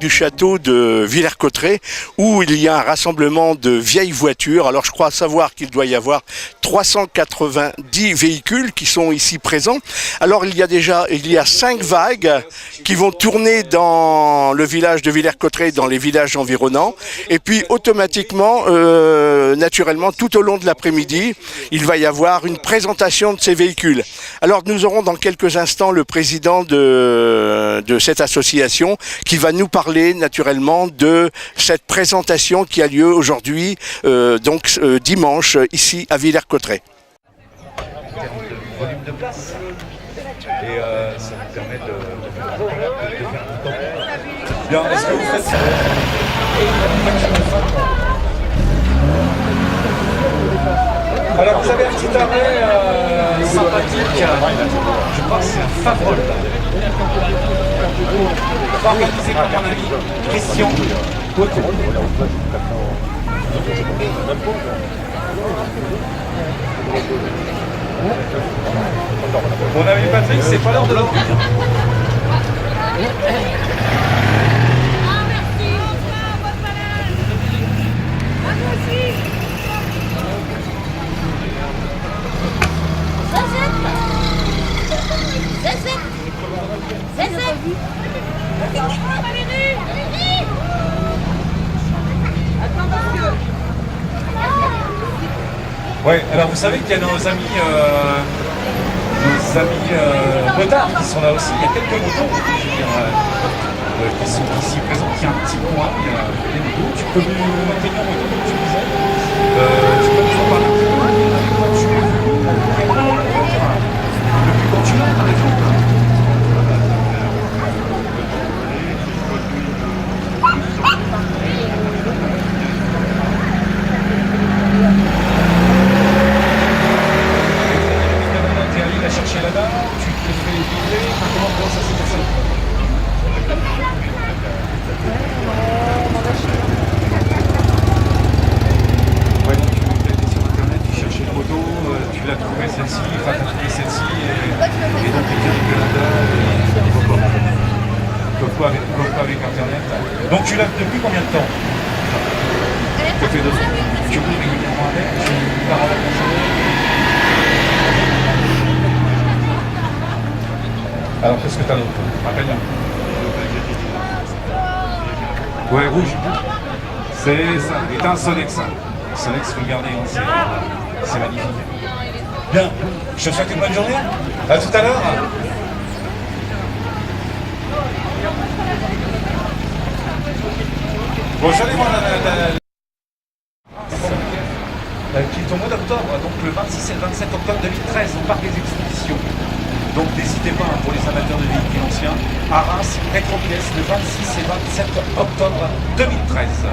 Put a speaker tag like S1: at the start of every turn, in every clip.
S1: du château de Villers-Cotterêts où il y a un rassemblement de vieilles voitures. Alors je crois savoir qu'il doit y avoir 390 véhicules qui sont ici présents. Alors il y a 5 vagues qui vont tourner dans le village de Villers-Cotterêts, dans les villages environnants. Et puis automatiquement, naturellement, tout au long de l'après-midi, il va y avoir une présentation de ces véhicules. Alors nous aurons dans quelques instants le président de cette association qui va nous parler naturellement de cette présentation qui a lieu aujourd'hui, dimanche, ici à Villers-Cotterêts.
S2: Volume de place et ça nous permet de faire du temps. Bien, est-ce que vous faites ça? Alors vous avez un petit arrêt sympathique, je crois que c'est un Favrol, organisé par mon ami Christian Poitou. Mon ami Patrick, c'est pas l'heure de l'heure. Ouais, alors vous savez qu'il y a nos amis motards qui sont là aussi. Il y a quelques motos, je veux dire, qui sont ici présents. Il y a un petit coin, il y a des motos. Tu peux nous maintenir en moto, comme tu disais. Tu peux nous en parler un petit peu. Quand tu es venu, depuis quand tu l'as, par exemple. Là-bas, tu te fais livrer, comment ça s'est passé? Ouais, donc tu étais sur internet, tu cherchais une moto, tu l'as trouvée celle-ci, enfin tu as trouvé celle-ci, et donc tu es au Canada, et pas avec internet. Donc tu l'as depuis combien de temps? Ça fait 2 ans. Tu roules régulièrement avec, tu pars en vacances. Alors, qu'est-ce que t'as d'autre? Rappelle-moi. Ouais, rouge. C'est ça. Et un Sonex. Sonex, regardez, hein, c'est magnifique. Bien. Je te souhaite une bonne journée. À tout à l'heure. Bon, j'allais voir qui est au mois d'octobre, donc le 26 et le 27 octobre 2013, au parc des expositions. Donc n'hésitez pas pour les amateurs de véhicules anciens, à Reims, Electropièce, le 26 et 27 octobre 2013.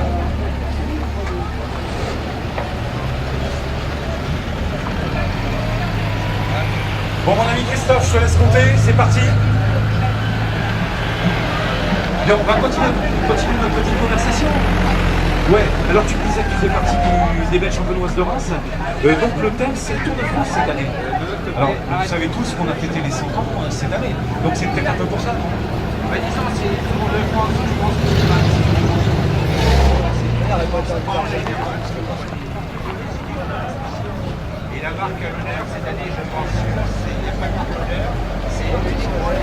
S2: Bon mon ami Christophe, je te laisse compter, c'est parti. Bien, on va continuer notre petite conversation. Ouais, alors tu me disais que tu fais partie des belles champenoises de Reims. Donc le thème c'est Tour de France cette année. Alors vous savez tous qu'on a fêté les 100 ans cette année. Donc c'est peut-être un peu pour ça, non? Ouais, disons, c'est Tour de France, je pense que c'est pas et la marque Lunaire cette année, je pense, il n'y a pas de Lunaire, c'est uniquement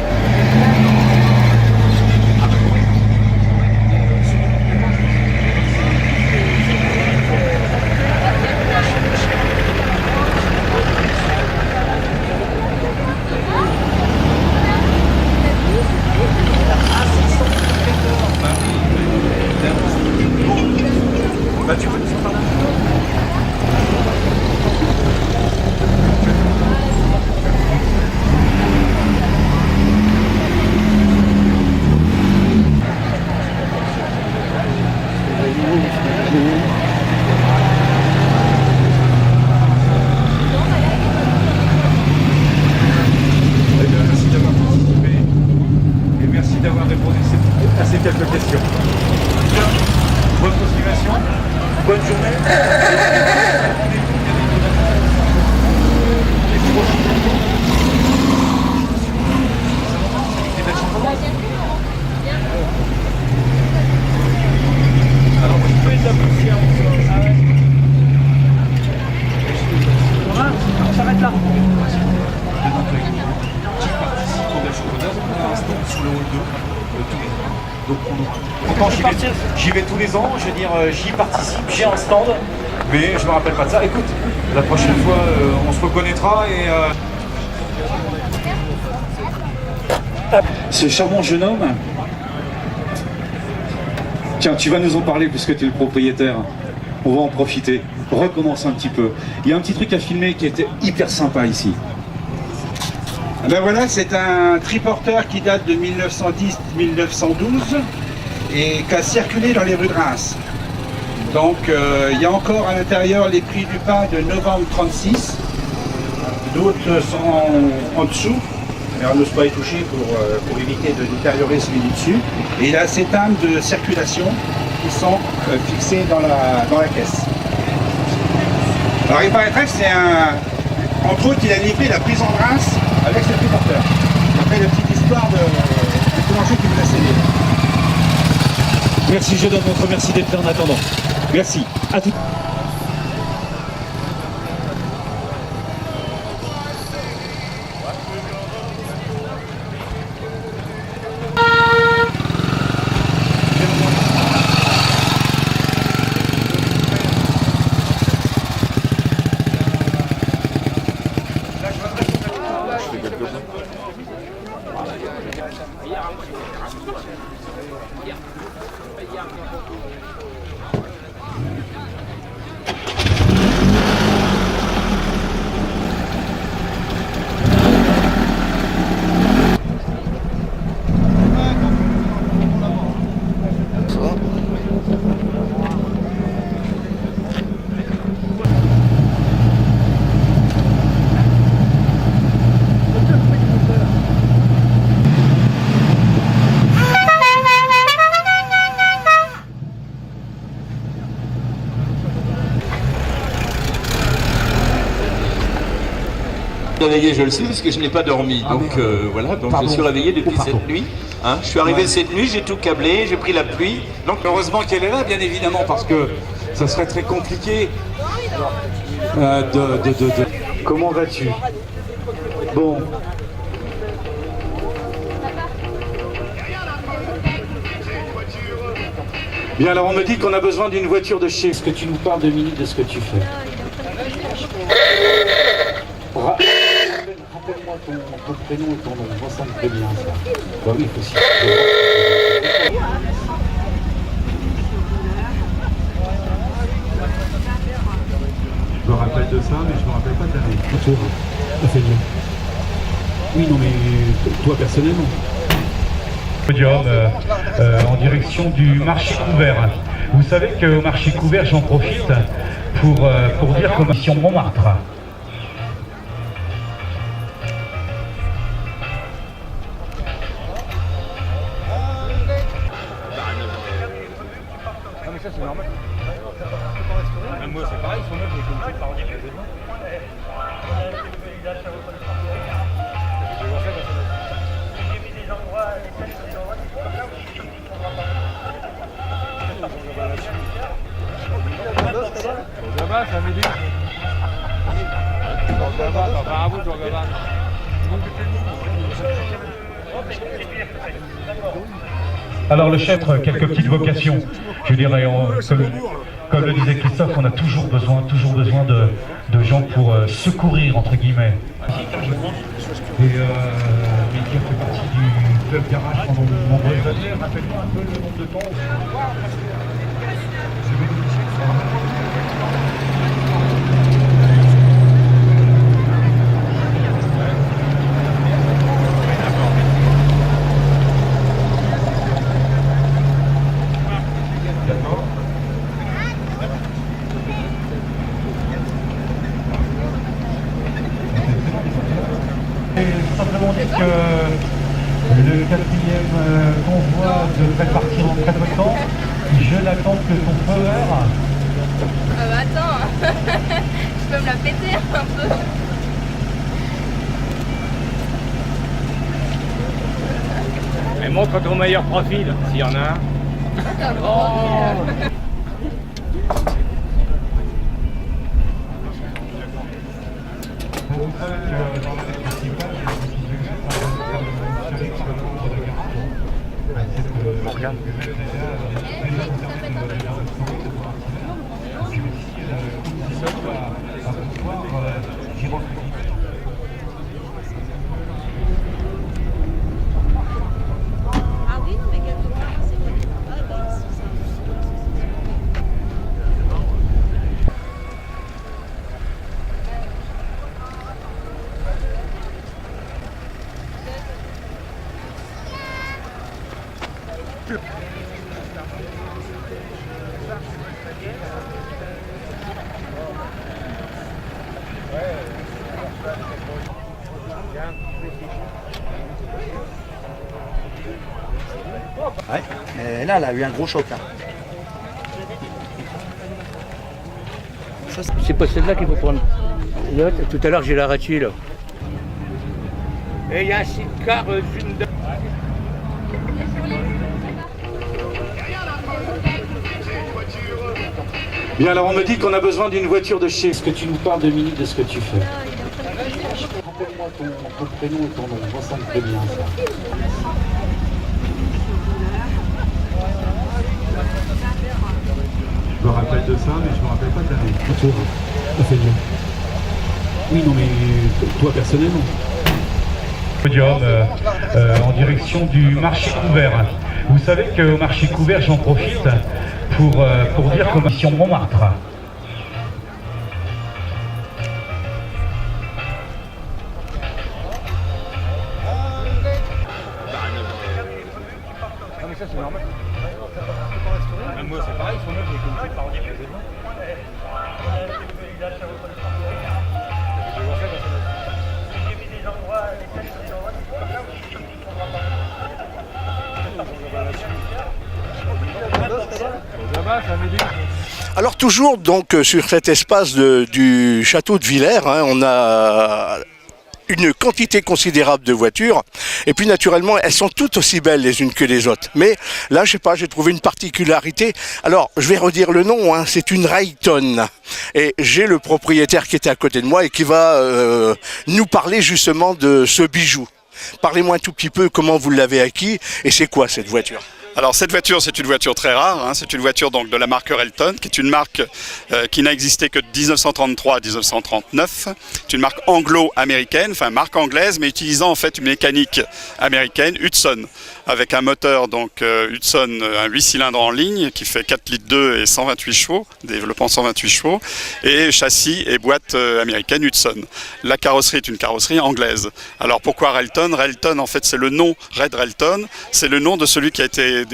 S2: bah tu peux nous en parler un peu? Merci d'avoir participé et merci d'avoir répondu à ces quelques questions. Bien, bonne continuation, bonne journée. tous les ans. Donc pourtant j'y vais tous les ans, je veux dire j'y participe, j'ai un stand, mais je me rappelle pas de ça. Écoute, la prochaine fois on se reconnaîtra et ce charmant jeune homme, tiens, tu vas nous en parler puisque tu es le propriétaire. On va en profiter. Recommence un petit peu. Il y a un petit truc à filmer qui était hyper sympa ici.
S3: Ben voilà, c'est un triporteur qui date de 1910-1912 et qui a circulé dans les rues de Reims. Donc il y a encore à l'intérieur les prix du pain de novembre 36. D'autres sont en dessous. Mais on n'ose pas y toucher pour éviter de détériorer celui du dessus. Et il a ces timbres de circulation qui sont fixés dans la caisse. Alors il paraîtrait que c'est un... Entre autres, il a livré la prison de Reims avec ce triporteur. Après la petite histoire de boulanger qui nous a cédé.
S2: merci, je donne votre merci d'être là en attendant. Merci, à tout.
S4: Réveillé, je le sais, parce que je n'ai pas dormi. Donc voilà, donc je suis réveillé depuis cette nuit. Hein, je suis arrivé cette nuit, j'ai tout câblé, j'ai pris la pluie.
S2: Donc heureusement qu'elle est là, bien évidemment, parce que ça serait très compliqué Comment vas-tu? Bon. Bien, alors on me dit qu'on a besoin d'une voiture de chez... Est-ce que tu nous parles 2 minutes de ce que tu fais? Rappelle-moi ton prénom et ton nom, moi ça me plaît bien ça. Bah oui, il faut aussi. Je me rappelle de ça, mais je me rappelle pas de l'année. Toi, Ophélia. Oui, non, mais toi personnellement. Podium en direction du marché couvert. Vous savez qu'au marché couvert, j'en profite pour dire que mission Montmartre. C'est normal. Moi c'est pareil, son œuvre est comme ça par ça m'est dit. Alors le chef, quelques petites vocations. Je dirais, comme le disait Christophe, on a toujours besoin de gens pour secourir, entre guillemets. Et Média fait partie du club garage pendant de nombreuses années. Rappelle-moi un peu le nombre de temps. Simplement dire que le 4e convoi devrait partir en très peu de temps. Je n'attends que ton feu vert.
S5: Ah bah attends, je peux me la péter un peu.
S6: Mais montre ton meilleur profil, s'il y en a un. regarde.
S5: Ah oui, non, mais quelque part, c'est pas du tout. Ah, bah, c'est ça.
S7: Ouais, mais là, elle a eu un gros choc. Hein.
S6: C'est pas celle-là qu'il faut prendre. Là, tout à l'heure, j'ai la Racci, là. Et il y a un sidecar Hyundai.
S2: Bien, alors on me dit qu'on a besoin d'une voiture de chez... Est-ce que tu nous parles 2 minutes de ce que tu fais? Rappelle-moi ton prénom et ton nom, moi ça me plaît bien ça. Je me rappelle de ça, mais je me rappelle pas de l'année. Toi, ça fait bien. Oui, non, mais toi personnellement.
S8: Podium en direction du marché couvert. Vous savez qu'au marché couvert, j'en profite pour dire qu'au mission Montmartre.
S6: Ah mais ça c'est normal. Moi c'est pareil, ils sont neufs, j'ai commencé par dire que c'est bon.
S1: Alors toujours donc sur cet espace du château de Villers, hein, on a une quantité considérable de voitures et puis naturellement elles sont toutes aussi belles les unes que les autres. Mais là je sais pas, j'ai trouvé une particularité. Alors je vais redire le nom, hein, c'est une Rayton et j'ai le propriétaire qui était à côté de moi et qui va nous parler justement de ce bijou. Parlez-moi un tout petit peu comment vous l'avez acquis et c'est quoi cette voiture?
S9: Alors cette voiture, c'est une voiture très rare, hein. C'est une voiture donc de la marque Relton, qui est une marque qui n'a existé que de 1933 à 1939. C'est une marque anglo-américaine, enfin marque anglaise, mais utilisant en fait une mécanique américaine, Hudson, avec un moteur donc Hudson, un 8 cylindres en ligne, qui fait 4 litres 2 et 128 chevaux, développant 128 chevaux, et châssis et boîte américaine Hudson. La carrosserie est une carrosserie anglaise. Alors pourquoi Relton? Relton en fait c'est le nom, Red Relton, c'est le nom de celui qui a été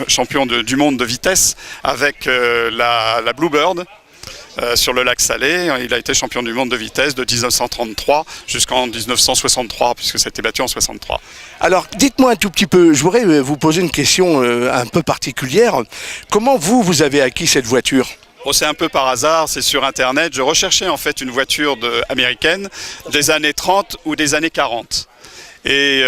S9: champion du monde de vitesse avec la Bluebird sur le lac Salé. Il a été champion du monde de vitesse de 1933 jusqu'en 1963 puisque c'était battu en 63.
S1: Alors dites-moi un tout petit peu, je voudrais vous poser une question un peu particulière. Comment vous avez acquis cette voiture?
S9: Oh, c'est un peu par hasard, c'est sur internet. Je recherchais en fait une voiture américaine des années 30 ou des années 40. Et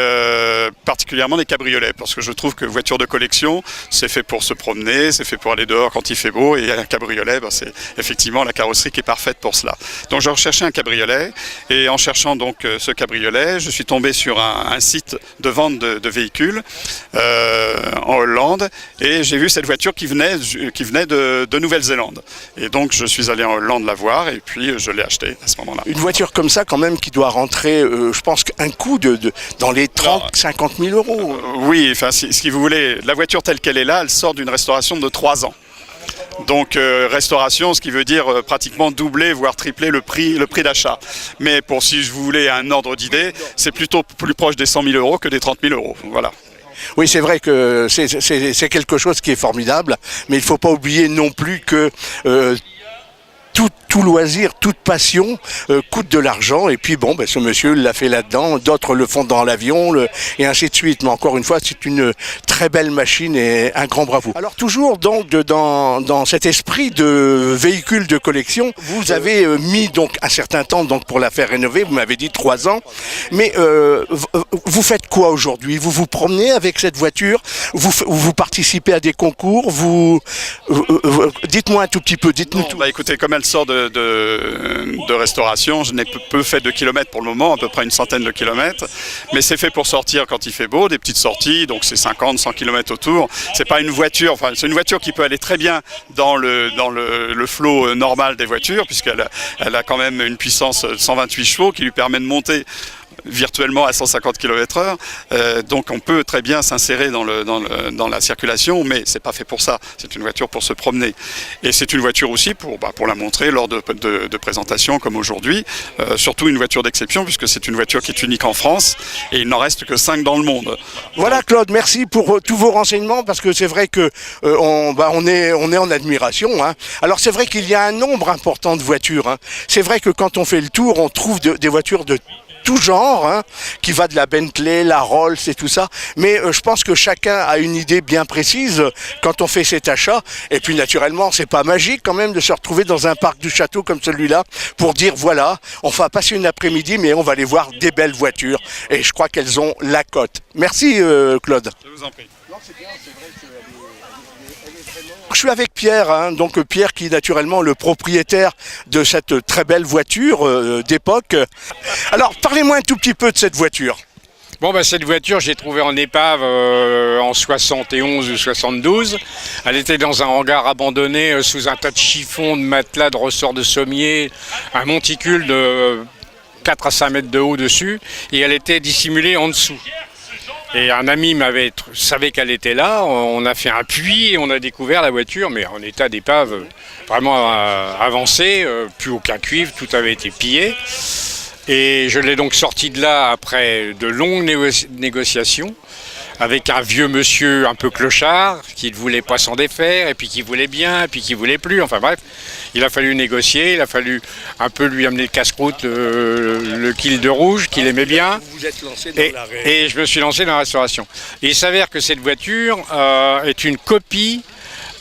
S9: particulièrement les cabriolets, parce que je trouve que voiture de collection, c'est fait pour se promener, c'est fait pour aller dehors quand il fait beau, et un cabriolet, ben, c'est effectivement la carrosserie qui est parfaite pour cela. Donc je recherchais un cabriolet, et en cherchant donc ce cabriolet, je suis tombé sur un site de vente de véhicules en Hollande, et j'ai vu cette voiture qui venait de Nouvelle-Zélande. Et donc je suis allé en Hollande la voir, et puis je l'ai achetée à ce moment-là.
S1: Une voiture comme ça quand même qui doit rentrer, je pense qu'un coût dans les 30-50 000 euros.
S9: Oui, enfin, si vous voulez, la voiture telle qu'elle est là, elle sort d'une restauration de 3 ans. Donc restauration, ce qui veut dire pratiquement doubler, voire tripler le prix d'achat. Mais pour si vous voulez un ordre d'idée, c'est plutôt plus proche des 100 000 euros que des 30 000 euros. Voilà.
S1: Oui, c'est vrai que c'est quelque chose qui est formidable, mais il ne faut pas oublier non plus que tout loisir, toute passion coûte de l'argent et puis bon, ben, ce monsieur l'a fait là-dedans, d'autres le font dans l'avion et ainsi de suite. Mais encore une fois, c'est une très belle machine et un grand bravo. Alors toujours donc dans cet esprit de véhicule de collection, vous avez mis donc un certain temps donc pour la faire rénover. Vous m'avez dit 3 ans. Mais vous faites quoi aujourd'hui? Vous vous promenez avec cette voiture? Vous participez à des concours? Dites-moi un tout petit peu. Dites-nous tout.
S9: Bah écoutez, comme elle sort de de restauration. Je n'ai peu fait de kilomètres pour le moment, à peu près une centaine de kilomètres. Mais c'est fait pour sortir quand il fait beau, des petites sorties, donc c'est 50, 100 km autour. C'est pas une voiture, enfin c'est une voiture qui peut aller très bien dans le flot normal des voitures, puisqu'elle a quand même une puissance de 128 chevaux qui lui permet de monter virtuellement à 150 km/h, donc on peut très bien s'insérer dans la circulation, mais c'est pas fait pour ça. C'est une voiture pour se promener, et c'est une voiture aussi pour la montrer lors de présentations comme aujourd'hui. Surtout une voiture d'exception, puisque c'est une voiture qui est unique en France, et il n'en reste que 5 dans le monde.
S1: Voilà Claude, merci pour tous vos renseignements, parce que c'est vrai que on est en admiration, hein. Alors c'est vrai qu'il y a un nombre important de voitures, hein. C'est vrai que quand on fait le tour, on trouve des voitures de tout genre, hein, qui va de la Bentley, la Rolls et tout ça, mais je pense que chacun a une idée bien précise quand on fait cet achat, et puis naturellement c'est pas magique quand même de se retrouver dans un parc du château comme celui-là pour dire voilà, on va passer une après-midi mais on va aller voir des belles voitures, et je crois qu'elles ont la cote. Merci Claude.
S9: Je vous en prie.
S1: Je suis avec Pierre, hein, donc Pierre qui est naturellement le propriétaire de cette très belle voiture d'époque. Alors parlez-moi un tout petit peu de cette voiture.
S10: Bon, cette voiture, j'ai trouvé en épave en 71 ou 72. Elle était dans un hangar abandonné sous un tas de chiffons, de matelas, de ressorts de sommier, un monticule de 4 à 5 mètres de haut dessus, et elle était dissimulée en dessous. Et un ami savait qu'elle était là, on a fait un puits et on a découvert la voiture, mais en état d'épave vraiment avancé, plus aucun cuivre, tout avait été pillé. Et je l'ai donc sorti de là après de longues négociations avec un vieux monsieur un peu clochard qui ne voulait pas s'en défaire, et puis qui voulait bien, et puis qui voulait plus, enfin bref. Il a fallu négocier, il a fallu un peu lui amener le casse-croûte, le kill de rouge qu'il aimait bien.
S1: Vous vous êtes lancé dans
S10: et je me suis lancé dans la restauration. Et il s'avère que cette voiture est une copie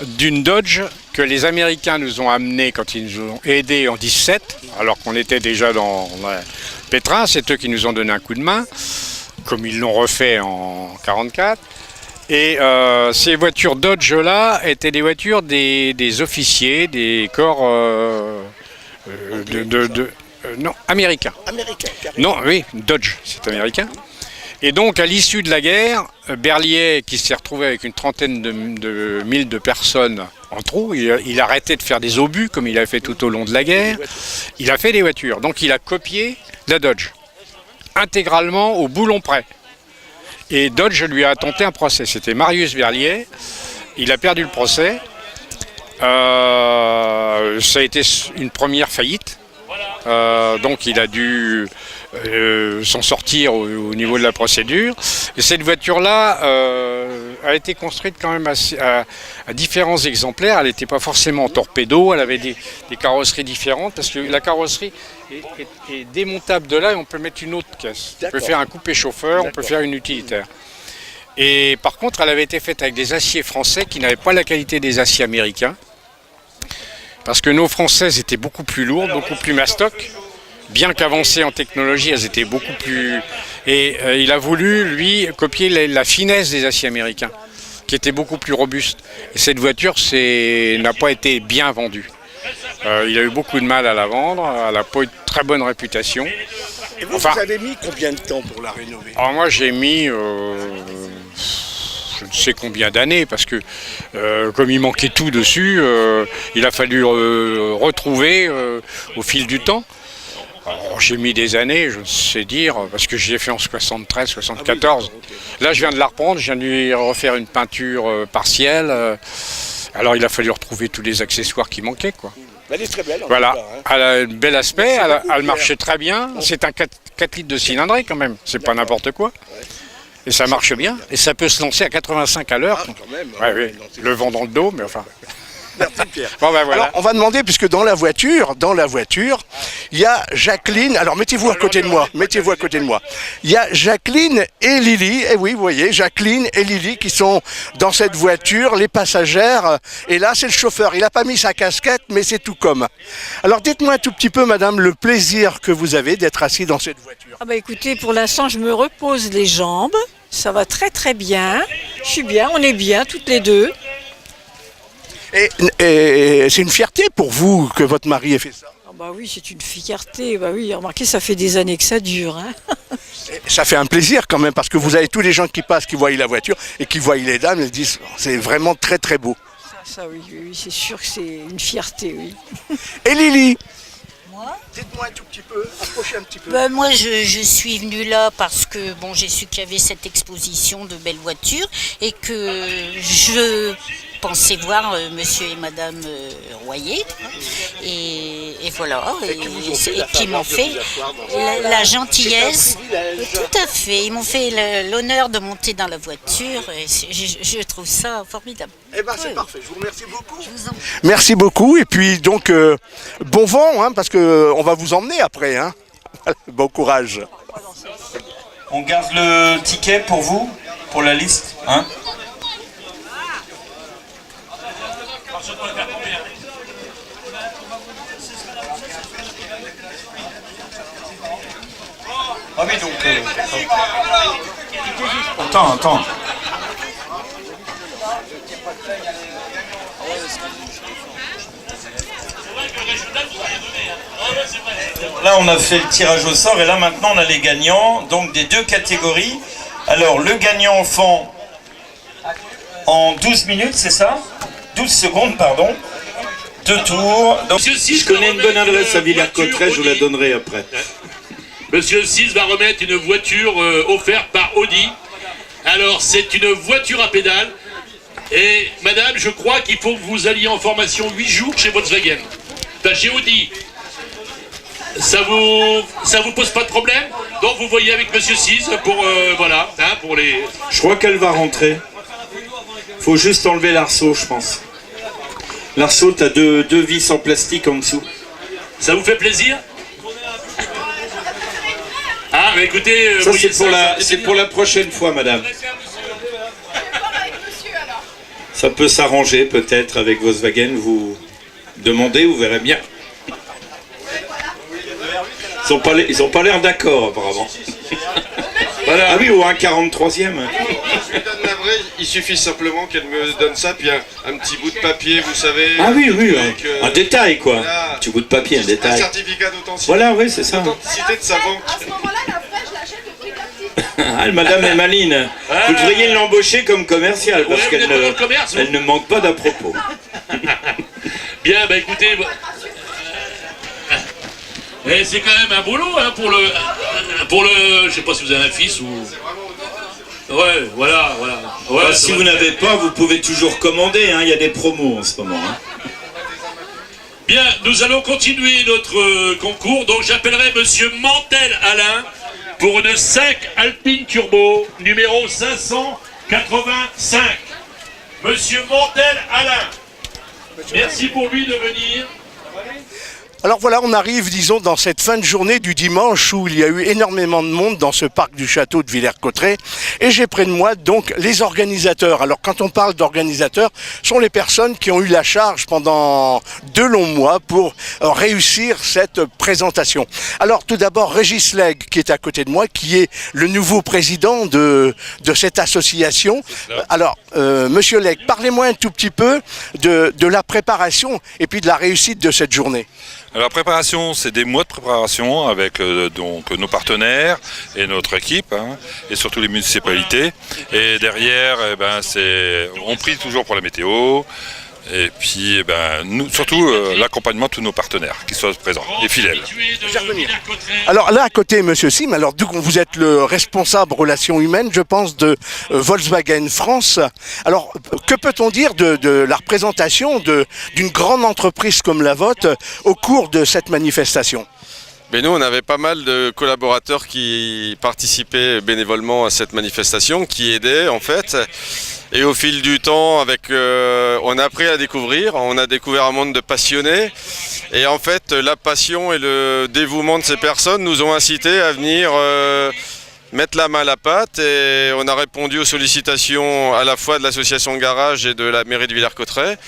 S10: d'une Dodge que les Américains nous ont amenée quand ils nous ont aidés en 17, alors qu'on était déjà dans Pétrin, c'est eux qui nous ont donné un coup de main, comme ils l'ont refait en 44. Et ces voitures Dodge-là étaient des voitures des officiers, des corps non, américains. Non, oui, Dodge, c'est américain. Et donc, à l'issue de la guerre, Berliet, qui s'est retrouvé avec une trentaine de mille de personnes en trou, il a arrêté de faire des obus, comme il a fait tout au long de la guerre. Il a fait des voitures. Donc, il a copié la Dodge, intégralement au boulon près. Et Dodge lui a tenté un procès. C'était Marius Berliet. Il a perdu le procès. Ça a été une première faillite. Donc il a dû s'en sortir au niveau de la procédure. Et cette voiture-là a été construite quand même à différents exemplaires. Elle n'était pas forcément en torpedo, elle avait des carrosseries différentes, parce que la carrosserie est démontable de là et on peut mettre une autre caisse. On peut faire un coupé chauffeur, on peut faire une utilitaire. Et par contre, elle avait été faite avec des aciers français qui n'avaient pas la qualité des aciers américains. Parce que nos françaises étaient beaucoup plus lourdes, beaucoup plus mastoc. Bien qu'avancées en technologie, elles étaient beaucoup plus... Et il a voulu, lui, copier la finesse des aciers américains, qui étaient beaucoup plus robustes. Et cette voiture n'a pas été bien vendue. Il a eu beaucoup de mal à la vendre, elle n'a pas eu de très bonne réputation.
S1: Et vous avez mis combien de temps pour la rénover?
S10: Alors moi j'ai mis... je ne sais combien d'années, parce que comme il manquait tout dessus, il a fallu retrouver au fil du temps. Alors, j'ai mis des années, je ne sais dire, parce que je l'ai fait en 73, 74. Là, je viens de la reprendre, je viens de lui refaire une peinture partielle. Alors, il a fallu retrouver tous les accessoires qui manquaient, quoi.
S1: Elle est très belle.
S10: Voilà, cas, hein. Elle a un bel aspect, elle marchait très bien. C'est un 4 litres de cylindrée quand même, c'est pas n'importe quoi. Et ça marche bien, et ça peut se lancer à 85 à l'heure. Oui. Le vent dans le dos, mais enfin...
S1: Merci Pierre.
S10: Bon, ben voilà.
S1: Alors on va demander, puisque dans la voiture, il y a Jacqueline. Alors mettez-vous à côté de moi. Il y a Jacqueline et Lily. Et oui, vous voyez, Jacqueline et Lily qui sont dans cette voiture, les passagères. Et là, c'est le chauffeur. Il n'a pas mis sa casquette, mais c'est tout comme. Alors dites-moi un tout petit peu, madame, le plaisir que vous avez d'être assis dans cette voiture.
S11: Ah bah écoutez, pour l'instant, je me repose les jambes. Ça va très très bien. Je suis bien, on est bien toutes les deux.
S1: Et c'est une fierté pour vous que votre mari ait fait ça?
S11: bah oui, c'est une fierté. Bah oui, remarquez, ça fait des années que ça dure. Hein.
S1: Ça fait un plaisir quand même, parce que vous avez tous les gens qui passent, qui voient la voiture, et qui voient les dames, ils disent c'est vraiment très très beau.
S11: Ça oui, oui, c'est sûr que c'est une fierté, oui.
S1: Et Lily,
S12: Moi,
S1: dites-moi un tout petit peu, approchez un petit peu.
S12: bah, moi je suis venue là parce que bon, j'ai su qu'il y avait cette exposition de belles voitures et que je pensais voir monsieur et madame Royer. Et voilà, et qui m'ont fait la gentillesse. Tout à fait, ils m'ont fait l'honneur de monter dans la voiture et je trouve ça formidable.
S1: Eh ben c'est parfait, je vous remercie beaucoup. Merci beaucoup, et puis donc bon vent, hein, parce qu'on va vous emmener après. Hein. Bon courage.
S4: On garde le ticket pour vous, pour la liste, hein? Ah oui, donc... Attends. Là, on a fait le tirage au sort et là, maintenant, on a les gagnants, donc des deux catégories. Alors, le gagnant enfant en 12 minutes, c'est ça? 12 secondes, pardon. 2 tours. Donc, je connais une bonne adresse à Villers-Cotterêts, je vous la donnerai après.
S13: Monsieur 6 va remettre une voiture offerte par Audi. Alors, c'est une voiture à pédales. Et madame, je crois qu'il faut que vous alliez en formation 8 jours chez Volkswagen. Enfin, chez Audi. Ça vous pose pas de problème? Donc vous voyez avec monsieur 6 pour voilà, hein, pour les...
S4: Je crois qu'elle va rentrer. Faut juste enlever l'arceau, je pense. L'arceau, t'as deux vis en plastique en dessous.
S13: Ça vous fait plaisir? Ah, mais écoutez...
S4: Ça, c'est pour la prochaine fois, madame. Ça peut s'arranger, peut-être, avec Volkswagen. Vous demandez, vous verrez bien. Ils ont pas l'air d'accord, apparemment. Voilà. Ah oui, ou un 43e.
S14: Je lui donne la vraie, il suffit simplement qu'elle me donne ça, puis un petit bout de papier, vous savez.
S4: Ah oui, un détail, quoi. Voilà. Un petit bout de papier, un détail.
S14: Un certificat d'authenticité.
S4: Voilà, oui, c'est ça.
S14: D'authenticité de sa banque.
S5: À ce moment-là, la vraie, je l'achète au prix d'un petit.
S4: Ah, madame est maline. Vous devriez l'embaucher comme commercial, parce qu'elle ne manque pas d'à propos.
S13: Bien, bah écoutez... Et c'est quand même un boulot hein, pour le... Je sais pas si vous avez un fils ou... Ouais, voilà. Ouais,
S4: si vous n'avez pas, vous pouvez toujours commander, hein, il y a des promos en ce moment. Hein.
S13: Bien, nous allons continuer notre concours, donc j'appellerai monsieur Mantel Alain pour une 5 Alpine Turbo, numéro 585. Monsieur Mantel Alain, merci pour lui de venir.
S1: Alors voilà, on arrive, disons, dans cette fin de journée du dimanche où il y a eu énormément de monde dans ce parc du château de Villers-Cotterêts. Et j'ai près de moi, donc, les organisateurs. Alors, quand on parle d'organisateurs, ce sont les personnes qui ont eu la charge pendant 2 longs mois pour réussir cette présentation. Alors, tout d'abord, Régis Legge, qui est à côté de moi, qui est le nouveau président de cette association. Alors, monsieur Legge, parlez-moi un tout petit peu de la préparation et puis de la réussite de cette journée.
S15: Alors, la préparation, c'est des mois de préparation avec donc nos partenaires et notre équipe, hein, et surtout les municipalités. Et derrière, on prie toujours pour la météo. Et puis, surtout l'accompagnement de tous nos partenaires qui soient présents, les fidèles.
S1: Alors là, à côté, monsieur Sim, alors vous êtes le responsable relations humaines, je pense, de Volkswagen France. Alors, que peut-on dire de la représentation d'une grande entreprise comme la vôtre au cours de cette manifestation ?
S14: Mais nous, on avait pas mal de collaborateurs qui participaient bénévolement à cette manifestation, qui aidaient en fait. Et au fil du temps, on a appris à découvrir, on a découvert un monde de passionnés. Et en fait, la passion et le dévouement de ces personnes nous ont incités à venir mettre la main à la pâte et on a répondu aux sollicitations à la fois de l'association Garage et de la mairie de Villers-Cotterêts.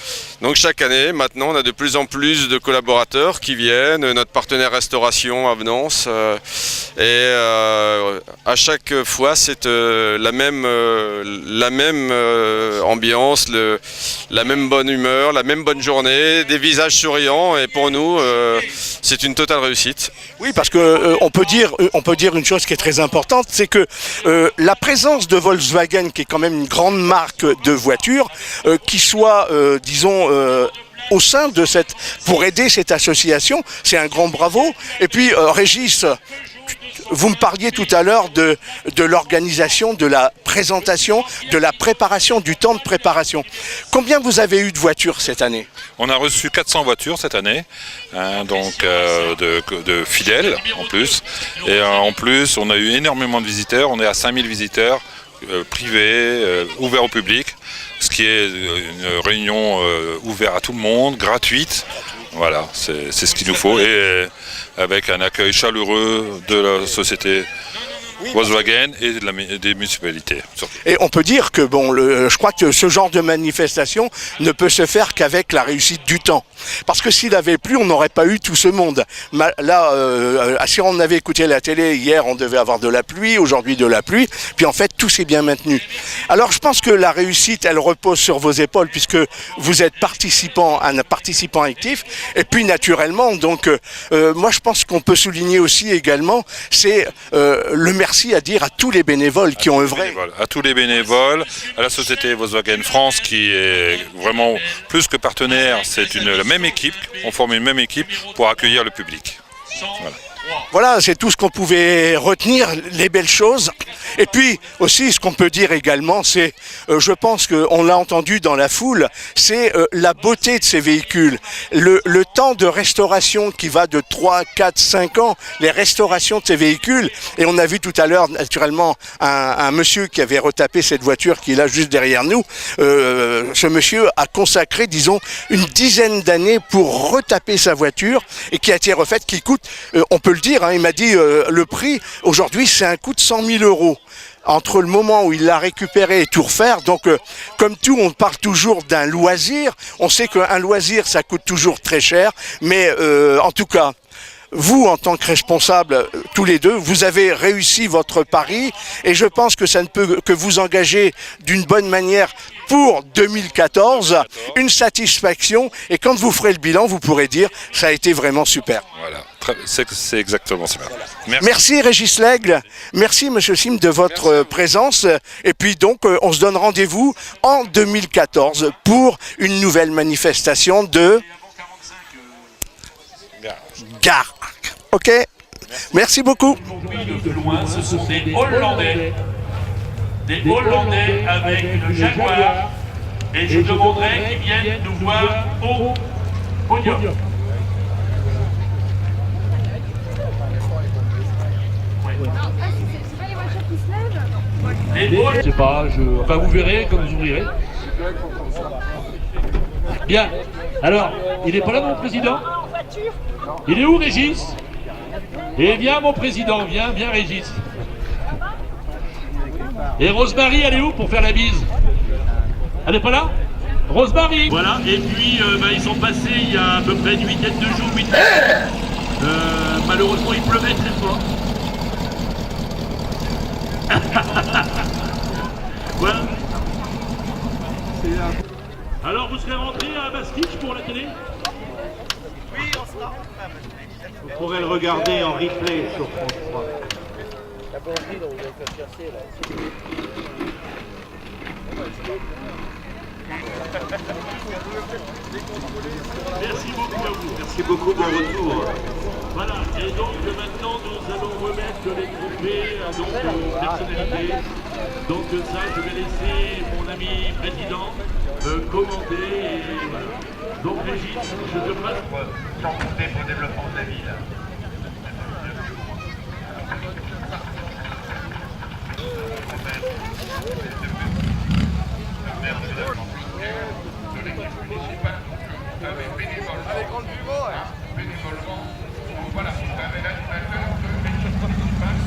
S14: Donc chaque année, maintenant, on a de plus en plus de collaborateurs qui viennent, notre partenaire restauration Avenance, et à chaque fois c'est la même ambiance, la même bonne humeur, la même bonne journée, des visages souriants, et pour nous c'est une totale réussite.
S1: Oui, parce que on peut dire une chose qui est très importante, c'est que la présence de Volkswagen, qui est quand même une grande marque de voitures, qui soit, disons, au sein de pour aider cette association, c'est un grand bravo. Et puis, Régis, vous me parliez tout à l'heure de l'organisation, de la présentation, de la préparation, du temps de préparation. Combien vous avez eu de voitures cette année?
S15: On a reçu 400 voitures cette année, hein, donc de fidèles en plus. Et en plus, on a eu énormément de visiteurs. On est à 5000 visiteurs privés, ouverts au public, ce qui est une réunion ouverte à tout le monde, gratuite. Voilà, c'est ce qu'il nous faut, et avec un accueil chaleureux de la société Volkswagen et des municipalités. Surtout.
S1: Et on peut dire que je crois que ce genre de manifestation ne peut se faire qu'avec la réussite du temps. Parce que s'il avait plu, on n'aurait pas eu tout ce monde. Là, si on avait écouté la télé hier, on devait avoir de la pluie, aujourd'hui de la pluie, puis en fait tout s'est bien maintenu. Alors je pense que la réussite, elle repose sur vos épaules, puisque vous êtes un participant actif, et puis naturellement, donc moi je pense qu'on peut souligner aussi également, c'est le merci à dire à tous les bénévoles qui ont œuvré.
S15: À tous les bénévoles, à la société Volkswagen France qui est vraiment plus que partenaire, c'est la même équipe, on forme une même équipe pour accueillir le public.
S1: Voilà, c'est tout ce qu'on pouvait retenir, les belles choses. Et puis aussi, ce qu'on peut dire également, c'est, je pense qu'on l'a entendu dans la foule, c'est la beauté de ces véhicules. Le temps de restauration qui va de 3, 4, 5 ans, les restaurations de ces véhicules. Et on a vu tout à l'heure, naturellement, un monsieur qui avait retapé cette voiture qui est là juste derrière nous. Ce monsieur a consacré, disons, une dizaine d'années pour retaper sa voiture et qui a été refaite, qui coûte, on peut le dire, hein, il m'a dit le prix aujourd'hui c'est un coût de 100 000 € entre le moment où il l'a récupéré et tout refaire. Donc comme tout, on parle toujours d'un loisir, on sait qu'un loisir ça coûte toujours très cher, mais en tout cas vous, en tant que responsables, tous les deux, vous avez réussi votre pari et je pense que ça ne peut que vous engager d'une bonne manière pour 2014, une satisfaction, et quand vous ferez le bilan, vous pourrez dire ça a été vraiment super.
S15: Voilà, c'est exactement ça.
S1: Merci Régis Lègle, merci Monsieur Sim de votre présence, et puis donc on se donne rendez-vous en 2014 pour une nouvelle manifestation de Gare. Ok, merci beaucoup.
S13: De loin, ce sont des Hollandais. Des Hollandais avec une Jaguar. Et je demanderai qu'ils viennent nous voir au podium. Je sais pas, enfin vous verrez quand vous ouvrirez. Bien. Alors, il n'est pas là mon président? Il est où Régis? Eh viens mon président, viens Régis. Et Rosemary, elle est où pour faire la bise? Elle n'est pas là? Rosemary. Voilà, et puis ils sont passés il y a à peu près une huitaine de jours, 8 malheureusement il pleuvait très fort. Voilà. Alors vous serez rentrés à Bastille pour la télé? Oui, on sera. Vous pourrez le regarder en replay sur France 3. Merci beaucoup à vous. Merci beaucoup pour votre retour. Voilà, et donc maintenant nous allons remettre les trophées à nos personnalités. Donc ça, je vais laisser mon ami président commenter. Et voilà. Donc Régis, je te passe. Sans compter pour le développement de la ville. Bénévolement, voilà, vous avez l'animateur de quelque chose qui se passe.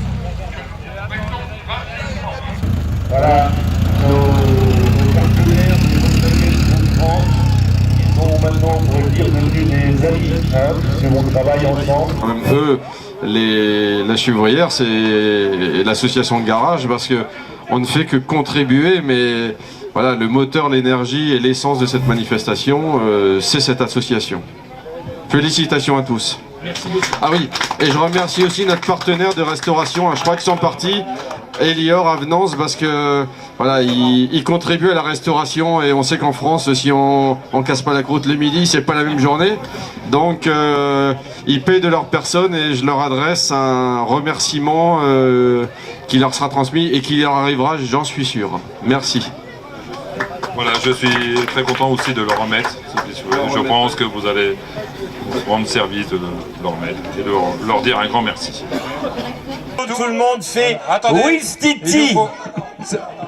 S16: on travaille ensemble.
S14: Eux, la Chevrière, c'est l'association de garage parce que on ne fait que contribuer, mais voilà, le moteur, l'énergie et l'essence de cette manifestation, c'est cette association. Félicitations à tous. Ah oui, et je remercie aussi notre partenaire de restauration, je crois qu'ils sont partis, Elior Avenance, parce que voilà, ils contribuent à la restauration et on sait qu'en France, si on casse pas la croûte le midi, c'est pas la même journée. Donc ils paient de leur personne et je leur adresse un remerciement qui leur sera transmis et qui leur arrivera, j'en suis sûr. Merci.
S15: Voilà, je suis très content aussi de leur remettre. Je pense que vous allez rendre service de leur remettre et de leur dire un grand merci.
S17: Tout le monde fait Wistiti.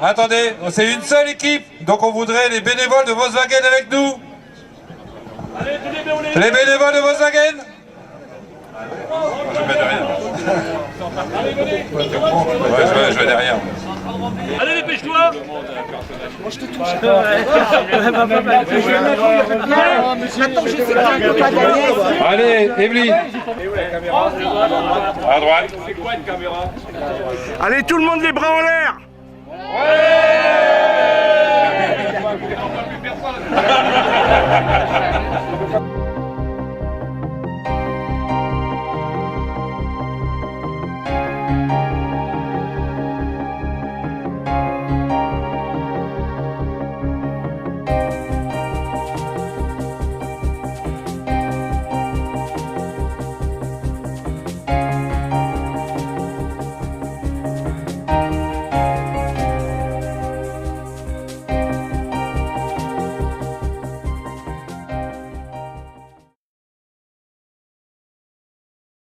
S18: Attendez, c'est une seule équipe, donc on voudrait les bénévoles de Volkswagen avec nous. Les bénévoles de Volkswagen.
S15: Je vais derrière. Ouais, je vais derrière.
S17: Allez, dépêche-toi.
S19: Moi je te touche. Maintenant je sais qu'il ne peut pas gagner.
S18: Allez, Evelyne.
S15: À droite.
S18: C'est quoi une caméra?
S1: Allez, tout le monde les bras en l'air.
S18: Ouais.